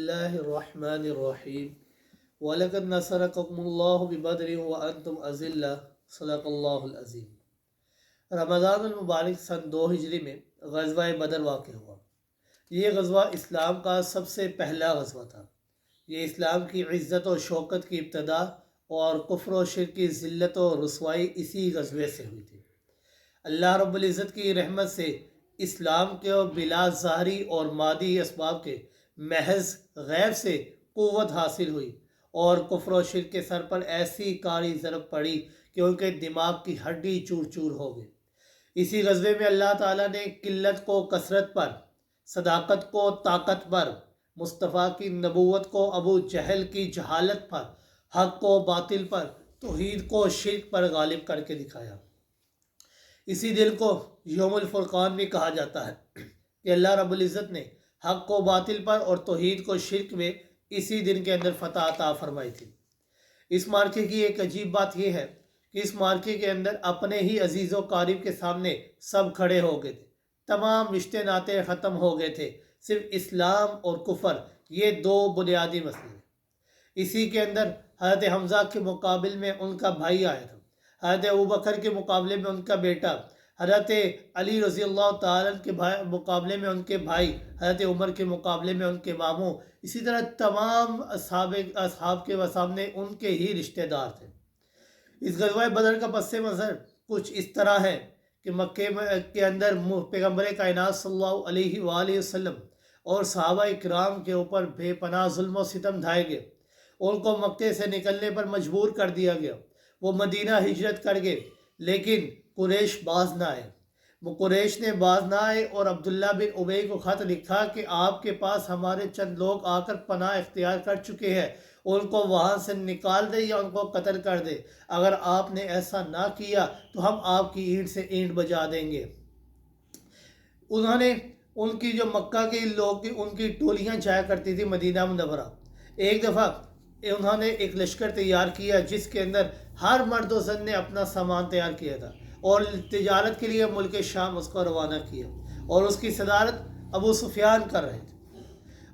اللہ الرحمن الرحیم وَلَقَدْ نَصَرَكُمُ اللَّهُ بِبَدْرٍ وَأَنْتُمْ أَذِلَّةٌ صدق اللہ العظیم۔ رمضان المبارک سن 2 ہجری میں غزوہ بدر واقع ہوا۔ یہ غزوہ اسلام کا سب سے پہلا غزوہ تھا۔ یہ اسلام کی عزت و شوکت کی ابتدا اور کفر و شرک کی ذلت و رسوائی اسی غزوے سے ہوئی تھی۔ اللہ رب العزت کی رحمت سے اسلام کے بلا ظاہری اور مادی اسباب کے محض غیب سے قوت حاصل ہوئی اور کفر و شرک کے سر پر ایسی کاری ضرب پڑی کہ ان کے دماغ کی ہڈی چور چور ہو گئی۔ اسی غزوے میں اللہ تعالیٰ نے قلت کو کثرت پر، صداقت کو طاقت پر، مصطفیٰ کی نبوت کو ابو جہل کی جہالت پر، حق کو باطل پر، توحید کو شرک پر غالب کر کے دکھایا۔ اسی دن کو یوم الفرقان بھی کہا جاتا ہے کہ اللہ رب العزت نے حق کو باطل پر اور توحید کو شرک میں اسی دن کے اندر فتح عطا فرمائی تھی۔ اس مارکے کی ایک عجیب بات یہ ہے کہ اس مارکے کے اندر اپنے ہی عزیز و قریب کے سامنے سب کھڑے ہو گئے تھے، تمام رشتے ناطے ختم ہو گئے تھے، صرف اسلام اور کفر یہ 2 بنیادی مسئلے۔ اسی کے اندر حضرت حمزہ کے مقابل میں ان کا بھائی آیا تھا، حضرت ابوبکر کے مقابلے میں ان کا بیٹا، حضرت علی رضی اللہ تعالیٰ کے مقابلے میں ان کے بھائی، حضرت عمر کے مقابلے میں ان کے ماموں، اسی طرح تمام اصحاب کے سامنے ان کے ہی رشتہ دار تھے۔ اس غزوہ بدر کا پس منظر کچھ اس طرح ہے کہ مکے کے اندر پیغمبر کائنات صلی اللہ علیہ وآلہ وسلم اور صحابہ اکرام کے اوپر بے پناہ ظلم و ستم ڈھائے گئے، ان کو مکے سے نکلنے پر مجبور کر دیا گیا، وہ مدینہ ہجرت کر گئے، لیکن قریش باز نہ آئے۔ قریش نے باز نہ آئے اور عبداللہ بن ابی کو خط لکھا کہ آپ کے پاس ہمارے چند لوگ آ کر پناہ اختیار کر چکے ہیں، ان کو وہاں سے نکال دے یا ان کو قتل کر دے، اگر آپ نے ایسا نہ کیا تو ہم آپ کی اینٹ سے اینٹ بجا دیں گے۔ انہوں نے ان کی جو مکہ کے لوگ ان کی ٹولیاں جایا کرتی تھی مدینہ منورہ، ایک دفعہ انہوں نے ایک لشکر تیار کیا جس کے اندر ہر مرد و زن نے اپنا سامان تیار کیا تھا اور تجارت کے لیے ملک شام اس کو روانہ کیا، اور اس کی صدارت ابو سفیان کر رہے تھے۔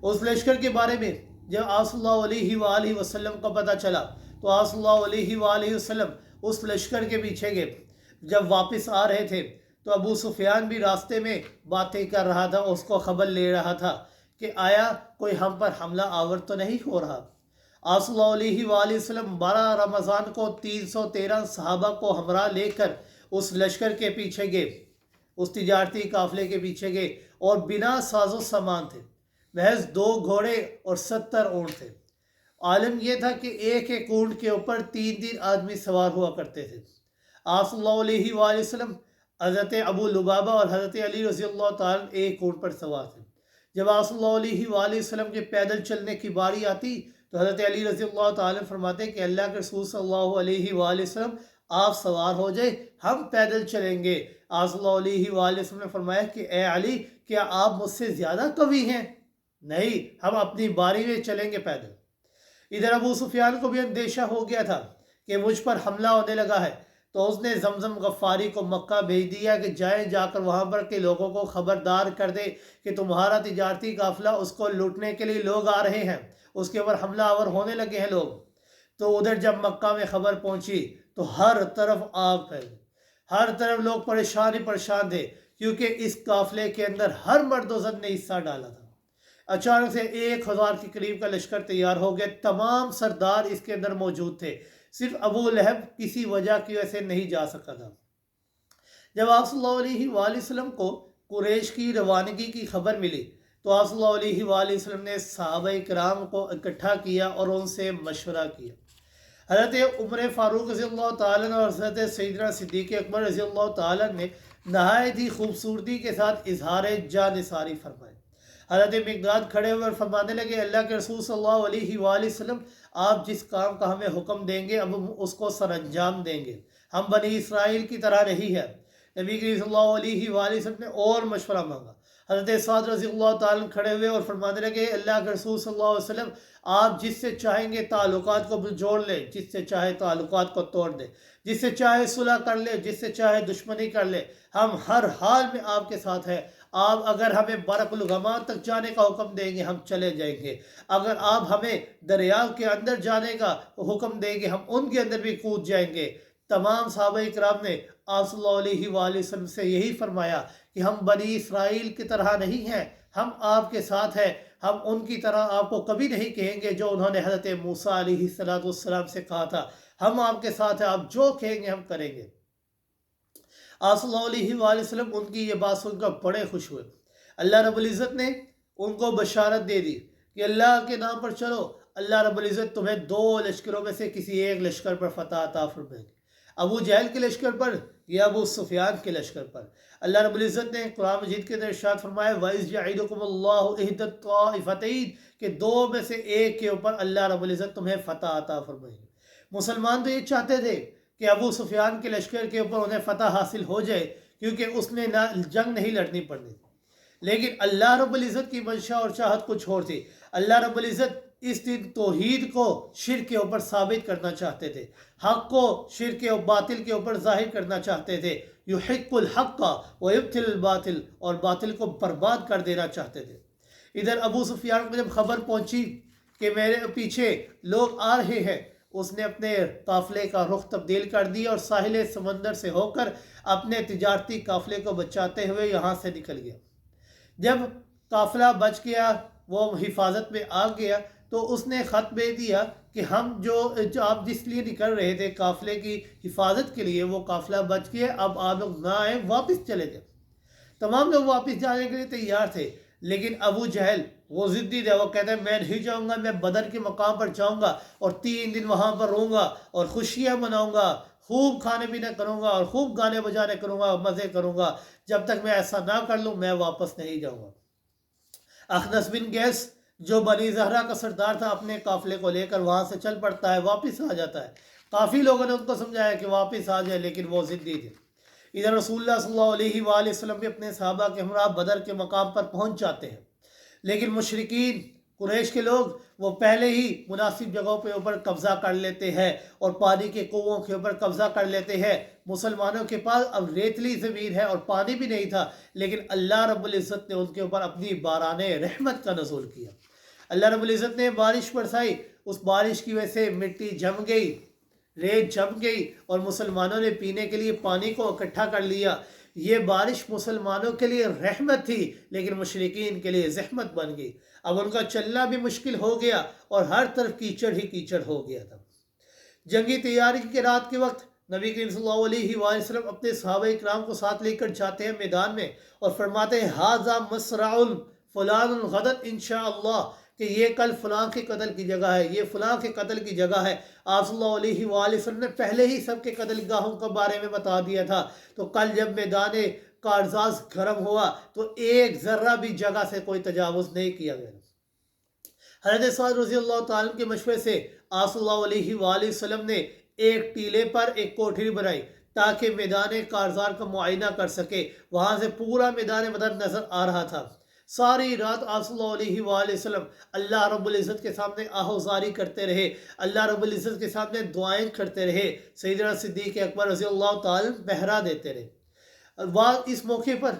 اس لشکر کے بارے میں جب آپ صلی اللہ علیہ وآلہ وسلم کو پتہ چلا تو آپ صلی اللہ علیہ وآلہ وسلم اس لشکر کے پیچھے گئے۔ جب واپس آ رہے تھے تو ابو سفیان بھی راستے میں باتیں کر رہا تھا، اس کو خبر لے رہا تھا کہ آیا کوئی ہم پر حملہ آور تو نہیں ہو رہا۔ آپ صلی اللہ علیہ وآلہ وسلم 12 رمضان کو 313 صحابہ کو ہمراہ لے کر اس لشکر کے پیچھے گئے، اس تجارتی قافلے کے پیچھے گئے، اور بنا ساز و سامان تھے، محض 2 گھوڑے اور 70 اونٹ تھے۔ عالم یہ تھا کہ ایک ایک اونٹ کے اوپر 3 آدمی سوار ہوا کرتے تھے۔ آپ صلی اللہ علیہ وآلہ وسلم، حضرت ابو لبابہ اور حضرت علی رضی اللہ تعالیٰ ایک اونٹ پر سوار تھے۔ جب آپ صلی اللہ علیہ وآلہ وسلم کے پیدل چلنے کی باری آتی تو حضرت علی رضی اللہ تعالیٰ فرماتے کہ اللہ کے رسول صلی اللہ علیہ وآلہ وسلم آپ سوار ہو جائے، ہم پیدل چلیں گے۔ آپ صلی اللہ علیہ وآلہ وسلم نے فرمایا کہ اے علی، کیا آپ مجھ سے زیادہ قوی ہیں؟ نہیں، ہم اپنی باری میں چلیں گے پیدل۔ ادھر ابو سفیان کو بھی اندیشہ ہو گیا تھا کہ مجھ پر حملہ ہونے لگا ہے، تو اس نے زمزم غفاری کو مکہ بھیج دیا کہ جائیں، جا کر وہاں پر کے لوگوں کو خبردار کر دے کہ تمہارا تجارتی قافلہ اس کو لوٹنے کے لیے لوگ آ رہے ہیں، اس کے اوپر حملہ آور ہونے لگے ہیں لوگ۔ تو ادھر جب مکہ میں خبر پہنچی تو ہر طرف آگ پھیل گئی، ہر طرف لوگ پریشان ہی پریشان تھے، کیونکہ اس قافلے کے اندر ہر مرد و زن نے حصہ ڈالا تھا۔ اچانک سے 1000 کے قریب کا لشکر تیار ہو گیا، تمام سردار اس کے اندر موجود تھے، صرف ابو لہب کسی وجہ کی وجہ سے نہیں جا سکا تھا۔ جب آپ صلی اللہ علیہ وآلہ وسلم کو قریش کی روانگی کی خبر ملی تو آپ صلی اللہ علیہ وآلہ وسلم نے صحابہ کرام کو اکٹھا کیا اور ان سے مشورہ کیا۔ حضرت عمر فاروق رضی اللہ تعالیٰ اور حضرت سیدنا صدیق اکبر رضی اللہ تعالیٰ نے نہایت ہی خوبصورتی کے ساتھ اظہار جانثاری فرمائے۔ حضرت مقداد کھڑے ہوئے اور فرمانے لگے، اللہ کے رسول صلی اللہ علیہ وآلہ وسلم، آپ جس کام کا ہمیں حکم دیں گے اب ہم اس کو سر انجام دیں گے، ہم بنی اسرائیل کی طرح نہیں ہے۔ نبی کریم صلی اللہ علیہ وآلہ وسلم نے اور مشورہ مانگا۔ حضرت سعد رضی اللہ تعالیٰ کھڑے ہوئے اور فرمانے لگے، اللہ کے رسول صلی اللہ علیہ وسلم، آپ جس سے چاہیں گے تعلقات کو جوڑ لیں، جس سے چاہے تعلقات کو توڑ دیں، جس سے چاہے صلح کر لے، جس سے چاہے دشمنی کر لے، ہم ہر حال میں آپ کے ساتھ ہیں، آپ اگر ہمیں برق الغمام تک جانے کا حکم دیں گے ہم چلے جائیں گے، اگر آپ ہمیں دریا کے اندر جانے کا حکم دیں گے ہم ان کے اندر بھی کود جائیں گے۔ تمام صحابہ کرام نے آپ صلی اللہ علیہ وآلہ وسلم سے یہی فرمایا کہ ہم بنی اسرائیل کی طرح نہیں ہیں، ہم آپ کے ساتھ ہیں، ہم ان کی طرح آپ کو کبھی نہیں کہیں گے جو انہوں نے حضرت موسیٰ علیہ السلام سے کہا تھا، ہم آپ کے ساتھ ہیں، آپ جو کہیں گے ہم کریں گے۔ آپ صلی اللہ علیہ وآلہ وسلم ان کی یہ بات سن کر بڑے خوش ہوئے۔ اللہ رب العزت نے ان کو بشارت دے دی کہ اللہ کے نام پر چلو، اللہ رب العزت تمہیں 2 لشکروں میں سے کسی ایک لشکر پر فتح عطا فرمائیں گے، ابو جہل کے لشکر پر یا ابو سفیان کے لشکر پر۔ اللہ رب العزت نے قرآن مجید کے اندر ارشاد فرمایا وَإِذْ يَعِدُكُمُ اللَّهُ إِحْدَى الطَّائِفَتَيْنِ کہ 2 میں سے ایک کے اوپر اللہ رب العزت تمہیں فتح عطا فرمائیں گے۔ مسلمان تو یہ چاہتے تھے کہ ابو سفیان کے لشکر کے اوپر انہیں فتح حاصل ہو جائے کیونکہ اس میں جنگ نہیں لڑنی پڑنی، لیکن اللہ رب العزت کی منشا اور چاہت کچھ اور تھی۔ اللہ رب العزت اس دن توحید کو شرک کے اوپر ثابت کرنا چاہتے تھے، حق کو شرک اور باطل کے اوپر ظاہر کرنا چاہتے تھے، یحق الحق ویبطل الباطل، اور باطل کو برباد کر دینا چاہتے تھے۔ ادھر ابو سفیان کو جب خبر پہنچی کہ میرے پیچھے لوگ آ رہے ہیں، اس نے اپنے قافلے کا رخ تبدیل کر دیا اور ساحل سمندر سے ہو کر اپنے تجارتی قافلے کو بچاتے ہوئے یہاں سے نکل گیا۔ جب قافلہ بچ گیا، وہ حفاظت میں آ گیا، تو اس نے خط بھیج دیا کہ ہم جو آپ جس لیے نکل رہے تھے قافلے کی حفاظت کے لیے، وہ قافلہ بچ گیا، اب آپ لوگ نہ آئیں، واپس چلے جائیں۔ تمام لوگ واپس جانے کے لیے تیار تھے، لیکن ابو جہل وہ ضدی تھا، وہ کہتا ہے میں نہیں جاؤں گا، میں بدر کے مقام پر جاؤں گا اور 3 دن وہاں پر رہوں گا اور خوشیاں مناؤں گا، خوب کھانے پینے کروں گا اور خوب گانے بجانے کروں گا، مزے کروں گا، جب تک میں ایسا نہ کر لوں میں واپس نہیں جاؤں گا۔ اخنس بن قیس جو بنی زہرہ کا سردار تھا اپنے قافلے کو لے کر وہاں سے چل پڑتا ہے، واپس آ جاتا ہے۔ کافی لوگوں نے ان کو سمجھایا کہ واپس آ جائے، لیکن وہ ضدی تھے۔ ادھر رسول اللہ صلی اللہ علیہ وآلہ وسلم بھی اپنے صحابہ کے ہمراہ بدر کے مقام پر پہنچ جاتے ہیں، لیکن مشرکین قریش کے لوگ وہ پہلے ہی مناسب جگہوں پہ اوپر قبضہ کر لیتے ہیں اور پانی کے کنووں کے اوپر قبضہ کر لیتے ہیں۔ مسلمانوں کے پاس اب ریتلی زمین ہے اور پانی بھی نہیں تھا، لیکن اللہ رب العزت نے ان کے اوپر اپنی باران رحمت کا نزول کیا۔ اللہ رب العزت نے بارش برسائی، اس بارش کی وجہ سے مٹی جم گئی، ریت جم گئی اور مسلمانوں نے پینے کے لیے پانی کو اکٹھا کر لیا۔ یہ بارش مسلمانوں کے لیے رحمت تھی، لیکن مشرکین کے لیے زحمت بن گئی۔ اب ان کا چلنا بھی مشکل ہو گیا اور ہر طرف کیچڑ ہی کیچڑ ہو گیا تھا۔ جنگی تیاری کے رات کے وقت نبی کریم صلی اللہ علیہ وآلہ وسلم اپنے صحابہ اکرام کو ساتھ لے کر جاتے ہیں میدان میں اور فرماتے ہیں ھذا مصرع فلان غدا انشاءاللہ، کہ یہ کل فلاں کے قتل کی جگہ ہے، یہ فلاں کے قتل کی جگہ ہے۔ آپ صلی اللہ علیہ وآلہ وسلم نے پہلے ہی سب کے قتل گاہوں کے بارے میں بتا دیا تھا، تو کل جب میدان کارزاز گرم ہوا تو ایک ذرہ بھی جگہ سے کوئی تجاوز نہیں کیا گیا۔ حضرت سعد رضی اللہ تعالیٰ کے مشورے سے آپ صلی اللہ علیہ وآلہ وسلم نے ایک ٹیلے پر ایک کوٹھری بنائی تاکہ میدان کارزار کا معائنہ کر سکے۔ وہاں سے پورا میدان بدر نظر آ رہا تھا۔ ساری رات آپ صلی اللہ علیہ وآلہ وسلم اللہ رب العزت کے سامنے آہوزاری کرتے رہے، اللہ رب العزت کے سامنے دعائیں کرتے رہے۔ سیدنا صدیق اکبر رضی اللہ تعالیٰ پہرا دیتے رہے۔ اس موقع پر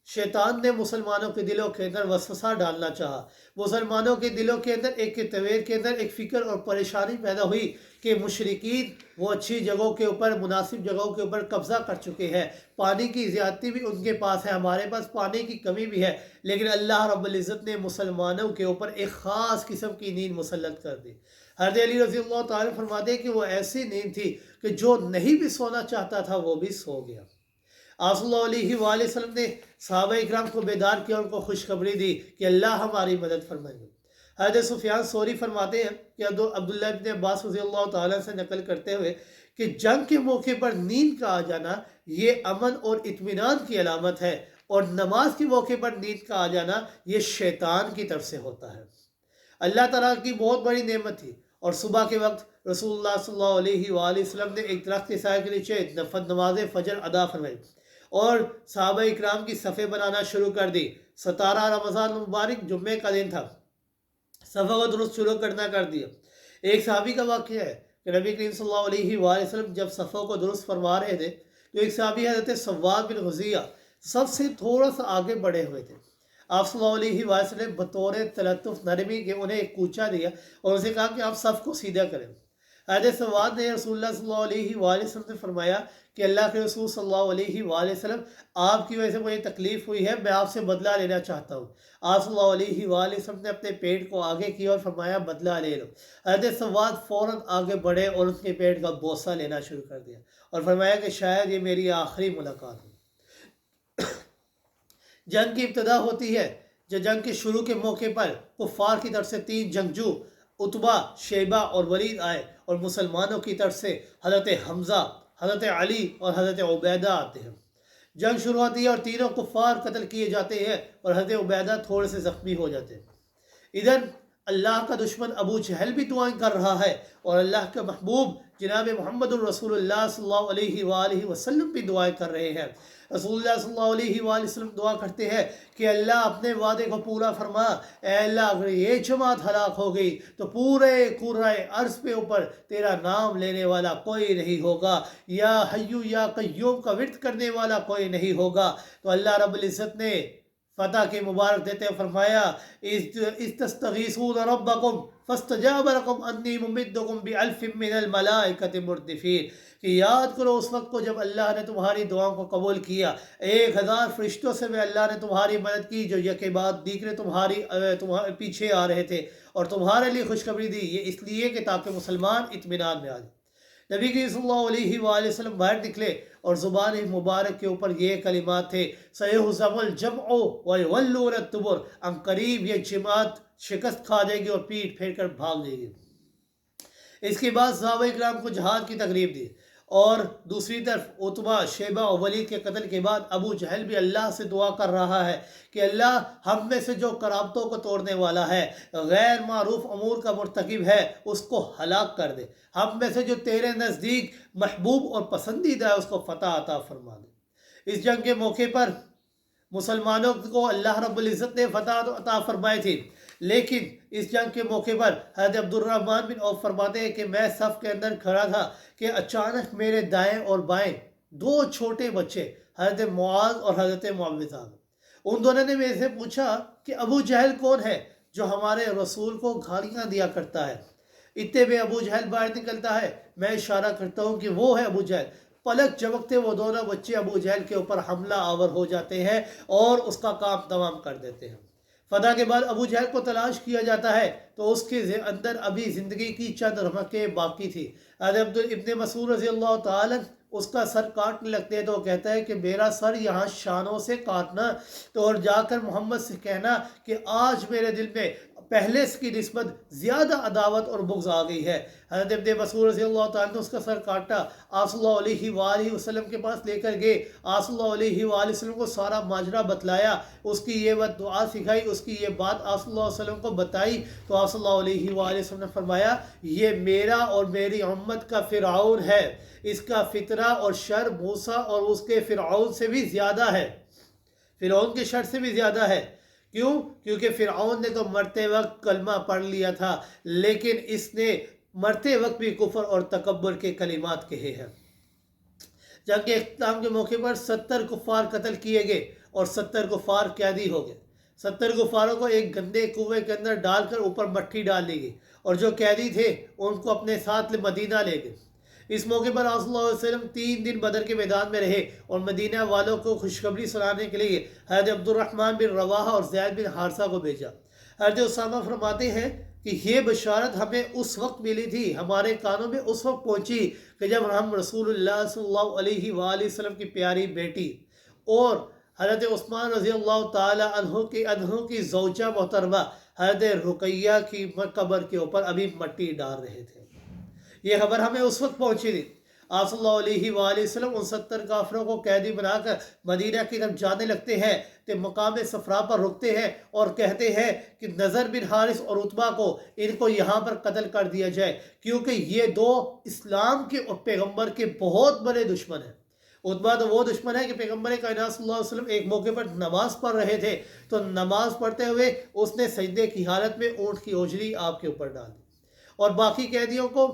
شیطان نے مسلمانوں کے دلوں کے اندر وسوسہ ڈالنا چاہا۔ مسلمانوں کے دلوں کے اندر ایک طویل کے اندر ایک فکر اور پریشانی پیدا ہوئی کہ مشرکین وہ اچھی جگہوں کے اوپر، مناسب جگہوں کے اوپر قبضہ کر چکے ہیں، پانی کی زیادتی بھی ان کے پاس ہے، ہمارے پاس پانی کی کمی بھی ہے، لیکن اللہ رب العزت نے مسلمانوں کے اوپر ایک خاص قسم کی نیند مسلط کر دی۔ حضرت علی رضی اللہ تعالیٰ فرماتے ہیں کہ وہ ایسی نیند تھی کہ جو نہیں بھی سونا چاہتا تھا وہ بھی سو گیا۔ آپ صلی اللہ علیہ وآلہ وسلم نے صحابہ اکرام کو بیدار کیا، ان کو خوشخبری دی کہ اللہ ہماری مدد فرمائیں گے۔ حضرت سفیان ثوری فرماتے ہیں کہ عبداللہ بن عباس رضی اللہ تعالیٰ سے نقل کرتے ہوئے کہ جنگ کے موقع پر نیند کا آ جانا یہ امن اور اطمینان کی علامت ہے، اور نماز کے موقع پر نیند کا آ جانا یہ شیطان کی طرف سے ہوتا ہے۔ اللہ تعالیٰ کی بہت بڑی نعمت تھی، اور صبح کے وقت رسول اللہ صلی اللہ علیہ وآلہ وسلم نے ایک درخت کے سائے کے نیچے نماز فجر ادا فرمائی اور صحابہ اکرام کی صفیں بنانا شروع کر دی۔ 17 رمضان مبارک جمعے کا دن تھا، صفوں کو درست شروع کرنا کر دیا۔ ایک صحابی کا واقعہ ہے کہ نبی کریم صلی اللہ علیہ وآلہ وسلم جب صفوں کو درست فرما رہے تھے تو ایک صحابی حضرت سواد بن غزیہ سب سے تھوڑا سا آگے بڑھے ہوئے تھے۔ آپ صلی اللہ علیہ وسلم بطور تلطف نرمی کے انہیں ایک کوچہ دیا اور اسے کہا کہ آپ صف کو سیدھا کریں۔ حضرت سواد نے رسول اللہ صلی اللہ علیہ وآلہ وسلم سے فرمایا کہ اللہ کے رسول صلی اللہ علیہ وآلہ وسلم، آپ کی وجہ سے مجھے تکلیف ہوئی ہے، میں آپ سے بدلہ لینا چاہتا ہوں۔ آپ صلی اللہ علیہ وآلہ وسلم نے اپنے پیٹ کو آگے کیا اور فرمایا بدلہ لے لو۔ حضرت سواد فوراً آگے بڑھے اور اس کے پیٹ کا بوسہ لینا شروع کر دیا اور فرمایا کہ شاید یہ میری آخری ملاقات ہو۔ جنگ کی ابتدا ہوتی ہے۔ جنگ کے شروع کے موقع پر کفار کی طرف سے 3 جنگجو عتبہ، شیبہ اور ولید آئے اور مسلمانوں کی طرف سے حضرت حمزہ، حضرت علی اور حضرت عبیدہ آتے ہیں۔ جنگ شروع ہوتی ہے اور تینوں کفار قتل کیے جاتے ہیں اور حضرت عبیدہ تھوڑے سے زخمی ہو جاتے ہیں۔ ادھر اللہ کا دشمن ابو جہل بھی دعائیں کر رہا ہے اور اللہ کے محبوب جناب محمد الرسول اللہ صلی اللہ علیہ وآلہ وسلم بھی دعائیں کر رہے ہیں۔ رسول اللہ صلی اللہ علیہ وآلہ وسلم دعا کرتے ہیں کہ اللہ اپنے وعدے کو پورا فرما۔ اے اللہ، اگر یہ جماعت ہلاک ہو گئی تو پورے کرۂ ارض پہ اوپر تیرا نام لینے والا کوئی نہیں ہوگا، یا حیو یا قیوم کا ورد کرنے والا کوئی نہیں ہوگا۔ تو اللہ رب العزت نے فتح کی مبارک دیتے ہیں فرمایا اِذْ تَسْتَغِیثُونَ رَبَّکُمْ فَاسْتَجَابَ لَکُمْ أَنِّی مُمِدُّکُمْ بِأَلْفٍ مِّنَ الْمَلَائِکَةِ مُرْدِفِینَ، کہ یاد کرو اس وقت کو جب اللہ نے تمہاری دعاؤں کو قبول کیا، 1000 فرشتوں سے بھی اللہ نے تمہاری مدد کی جو یکے بعد دیگرے تمہارے پیچھے آ رہے تھے اور تمہارے لیے خوشخبری دی، یہ اس لیے کہ تاکہ مسلمان اطمینان میں آ جائے۔ نبی کی صلی اللہ علیہ وآلہ وسلم باہر نکلے اور زبان مبارک کے اوپر یہ کلمات تھے، سَيُهْزَمُ الْجَمْعُ وَيُوَلُّونَ الدُّبُرَ، ان قریب یہ جماعت شکست کھا جائے گی اور پیٹ پھیر کر بھاگ جائے گی۔ اس کے بعد صحابہ اکرام کو جہاد کی ترغیب دی، اور دوسری طرف عتبہ، شیبہ اور ولید کے قتل کے بعد ابو جہل بھی اللہ سے دعا کر رہا ہے کہ اللہ ہم میں سے جو کرامتوں کو توڑنے والا ہے، غیر معروف امور کا مرتکب ہے، اس کو ہلاک کر دے۔ ہم میں سے جو تیرے نزدیک محبوب اور پسندیدہ ہے، اس کو فتح عطا فرما دے۔ اس جنگ کے موقع پر مسلمانوں کو اللہ رب العزت نے فتح عطا فرمائی تھی، لیکن اس جنگ کے موقع پر حضرت عبد الرحمن بن عوف فرماتے ہیں کہ میں صف کے اندر کھڑا تھا کہ اچانک میرے دائیں اور بائیں 2 چھوٹے بچے حضرت معاذ اور حضرت معوذ آ گئے۔ ان دونوں نے میرے سے پوچھا کہ ابو جہل کون ہے جو ہمارے رسول کو گالیاں دیا کرتا ہے؟ اتنے میں ابو جہل باہر نکلتا ہے، میں اشارہ کرتا ہوں کہ وہ ہے ابو جہل۔ پلک جھپکتے وہ دونوں بچے ابو جہل کے اوپر حملہ آور ہو جاتے ہیں اور اس کا کام تمام کر دیتے ہیں۔ فتح کے بعد ابو جہل کو تلاش کیا جاتا ہے تو اس کے اندر ابھی زندگی کی چند رمقیں باقی تھی۔ حضرت ابن مسعود رضی اللہ تعالیٰ اس کا سر کاٹنے لگتے ہیں تو وہ کہتا ہے کہ میرا سر یہاں شانوں سے کاٹنا، تو اور جا کر محمد سے کہنا کہ آج میرے دل میں پہلے کی نسبت زیادہ عداوت اور بغض آ گئی ہے۔ حضرت ابن مسعود رضی اللہ تعالیٰ نے اس کا سر کاٹا، آپ صلی اللہ علیہ وآلہ وسلم کے پاس لے کر گئے، آپ صلی اللہ علیہ وآلہ وسلم کو سارا ماجرا بتلایا، اس کی یہ دعا سکھائی، اس کی یہ بات آپ صلی اللہ علیہ وسلم کو بتائی، تو آپ صلی اللہ علیہ وآلہ وسلم نے فرمایا یہ میرا اور میری امت کا فرعون ہے، اس کا فتنہ اور شر موسیٰ اور اس کے فرعون سے بھی زیادہ ہے، فرعون کے شر سے بھی زیادہ ہے۔ کیوں؟ کیونکہ فرعون نے تو مرتے وقت کلمہ پڑھ لیا تھا، لیکن اس نے مرتے وقت بھی کفر اور تکبر کے کلمات کہے ہیں۔ جنگ کے اختتام کے موقع پر 70 کفار قتل کیے گئے اور 70 کفار قیدی ہو گئے۔ 70 کفاروں کو ایک گندے کنویں کے اندر ڈال کر اوپر مٹی ڈال لی گئی اور جو قیدی تھے ان کو اپنے ساتھ مدینہ لے گئے۔ اس موقع پر آپ صلی اللہ علیہ وسلم 3 دن بدر کے میدان میں رہے اور مدینہ والوں کو خوشخبری سنانے کے لیے حضرت عبد الرحمن بن رواحہ اور زید بن حارثہ کو بھیجا۔ حضرت اسامہ فرماتے ہیں کہ یہ بشارت ہمیں اس وقت ملی تھی، ہمارے کانوں میں اس وقت پہنچی کہ جب ہم رسول اللہ صلی اللہ علیہ وآلہ وسلم کی پیاری بیٹی اور حضرت عثمان رضی اللہ تعالی عنہ کی زوجہ محترمہ حضرت رقیہ کی قبر کے اوپر ابھی مٹی ڈال رہے تھے۔ یہ خبر ہمیں اس وقت پہنچی تھی۔ آپ صلی اللہ علیہ وآلہ وسلم ان 70 کافروں کو قیدی بنا کر مدینہ کی طرف جانے لگتے ہیں تو مقام صفرا پر رکتے ہیں اور کہتے ہیں کہ نضر بن حارث اور عتبہ کو ان کو یہاں پر قتل کر دیا جائے، کیونکہ یہ 2 اسلام کے اور پیغمبر کے بہت بڑے دشمن ہیں۔ عتبہ تو وہ دشمن ہے کہ پیغمبر کائنات صلی اللہ علیہ وسلم ایک موقع پر نماز پڑھ رہے تھے تو نماز پڑھتے ہوئے اس نے سجدے کی حالت میں اونٹ کی اوجری آپ کے اوپر ڈال دی، اور باقی قیدیوں کو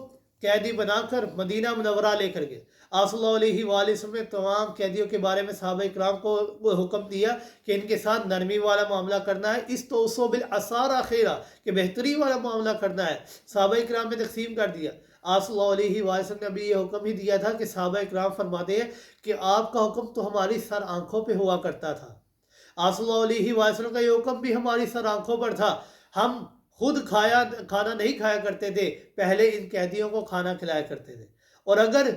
قیدی بنا کر مدینہ منورہ لے کر گئے۔ آپ صلی اللہ علیہ وآلہ وسلم نے تمام قیدیوں کے بارے میں صحابہ اکرام کو حکم دیا کہ ان کے ساتھ نرمی والا معاملہ کرنا ہے، اس توصو بالعسارہ خیرہ کہ بہتری والا معاملہ کرنا ہے۔ صحابہ اکرام میں تقسیم کر دیا۔ آپ صلی اللہ علیہ وآلہ وسلم نے ابھی یہ حکم ہی دیا تھا کہ صحابہ اکرام فرماتے ہیں کہ آپ کا حکم تو ہماری سر آنکھوں پہ ہوا کرتا تھا۔ آپ صلی اللہ علیہ وآلہ وسلم کا یہ حکم بھی ہماری سر آنکھوں پر تھا۔ ہم خود کھانا نہیں کھایا کرتے تھے، پہلے ان قیدیوں کو کھانا کھلایا کرتے تھے، اور اگر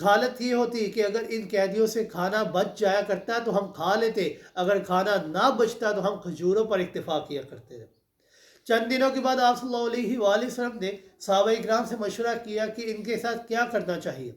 حالت یہ ہوتی کہ اگر ان قیدیوں سے کھانا بچ جایا کرتا تو ہم کھا لیتے، اگر کھانا نہ بچتا تو ہم کھجوروں پر اکتفا کیا کرتے تھے۔ چند دنوں کے بعد آپ صلی اللہ علیہ وآلہ وسلم نے صحابہ اکرام سے مشورہ کیا کہ ان کے ساتھ کیا کرنا چاہیے،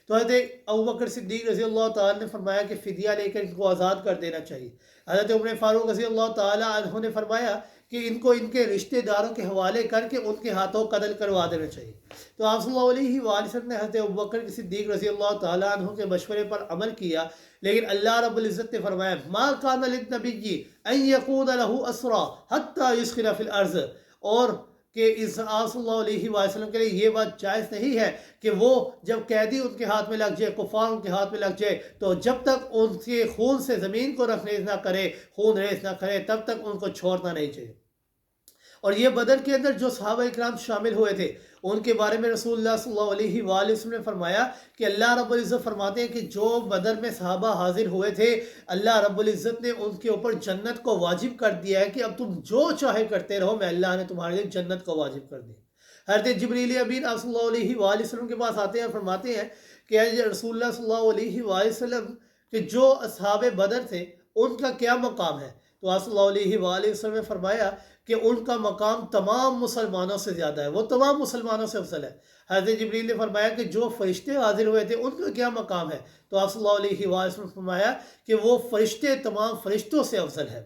تو حضرت ابوبکر صدیق رضی اللہ تعالیٰ نے فرمایا کہ فدیہ لے کر ان کو آزاد کر دینا چاہیے۔ حضرت عمر فاروق رضی اللہ تعالیٰ عنہ نے فرمایا کہ ان کو ان کے رشتہ داروں کے حوالے کر کے ان کے ہاتھوں قتل کروا دینا چاہیے۔ تو آپ صلی اللہ علیہ وآلہ وسلم نے حضرت ابوبکر صدیق رضی اللہ تعالیٰ عنہ کے مشورے پر عمل کیا، لیکن اللہ رب العزت نے فرمایا ما کان للنبی ان یکون له اسرى حتی یسخن فی الارض، اور کہ اس آپ صلی اللہ علیہ وآلہ وسلم کے لیے یہ بات جائز نہیں ہے کہ وہ جب قیدی ان کے ہاتھ میں لگ جائے، کفار ان کے ہاتھ میں لگ جائے، تو جب تک ان کے خون سے زمین کو ریز نہ کرے، خون ریز نہ کرے، تب تک ان کو چھوڑنا نہیں چاہیے۔ اور یہ بدر کے اندر جو صحابہ اکرام شامل ہوئے تھے ان کے بارے میں رسول اللہ صلی اللہ علیہ وآلہ وسلم نے فرمایا کہ اللہ رب العزت فرماتے ہیں کہ جو بدر میں صحابہ حاضر ہوئے تھے، اللہ رب العزت نے ان کے اوپر جنت کو واجب کر دیا ہے کہ اب تم جو چاہے کرتے رہو، میں اللہ نے تمہارے لیے جنت کو واجب کر دی۔ حضرت جبریل امین آپ صلی اللہ علیہ وآلہ وسلم کے پاس آتے ہیں، فرماتے ہیں کہ رسول اللہ صلی اللہ علیہ وآلہ وسلم کہ جو اصحاب بدر تھے ان کا کیا مقام ہے؟ تو آپ صلی اللہ علیہ وآلہ وسلم نے فرمایا کہ ان کا مقام تمام مسلمانوں سے زیادہ ہے، وہ تمام مسلمانوں سے افضل ہے۔ حضرت جبریل نے فرمایا کہ جو فرشتے حاضر ہوئے تھے ان کا کیا مقام ہے؟ تو آپ صلی اللہ علیہ وآلہ وسلم نے فرمایا کہ وہ فرشتے تمام فرشتوں سے افضل ہے۔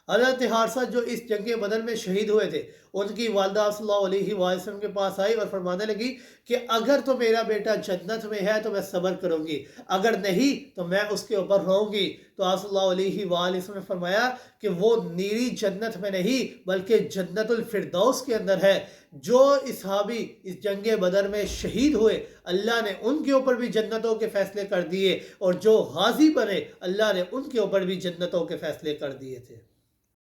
حضرت حارثہ جو اس جنگ بدر میں شہید ہوئے تھے، ان کی والدہ صلی اللہ علیہ وآلہ وسلم کے پاس آئی اور فرمانے لگی کہ اگر تو میرا بیٹا جنت میں ہے تو میں صبر کروں گی، اگر نہیں تو میں اس کے اوپر رہوں گی۔ تو آپ صلی اللہ علیہ وآلہ وسلم نے فرمایا کہ وہ نیری جنت میں نہیں بلکہ جنت الفردوس کے اندر ہے۔ جو صحابی اس جنگ بدر میں شہید ہوئے اللہ نے ان کے اوپر بھی جنتوں کے فیصلے کر دیے، اور جو غازی بنے اللہ نے ان کے اوپر بھی جنتوں کے فیصلے کر دیے تھے۔